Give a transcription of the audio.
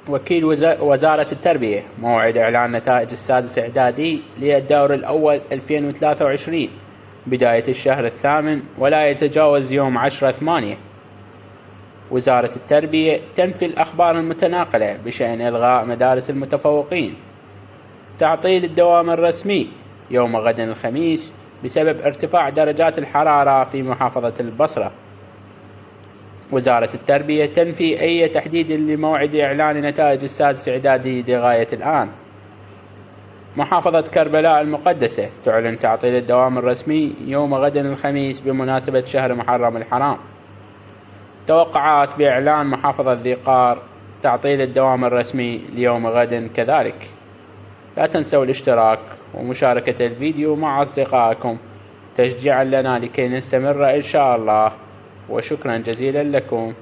وكيل وزارة التربية موعد إعلان نتائج السادس إعدادي للدور الأول 2023 بداية الشهر الثامن ولا يتجاوز يوم 10/8. وزارة التربية تنفي الأخبار المتناقلة بشأن إلغاء مدارس المتفوقين. تعطيل الدوام الرسمي يوم غد الخميس بسبب ارتفاع درجات الحرارة في محافظة البصرة. وزارة التربية تنفي أي تحديد لموعد إعلان نتائج السادس إعدادي لغاية الآن. محافظة كربلاء المقدسة تعلن تعطيل الدوام الرسمي يوم غد الخميس بمناسبة شهر محرم الحرام. توقعات بإعلان محافظة ذي قار تعطيل الدوام الرسمي ليوم غد كذلك. لا تنسوا الاشتراك ومشاركة الفيديو مع أصدقائكم تشجيعا لنا لكي نستمر إن شاء الله، وشكرا جزيلا لكم.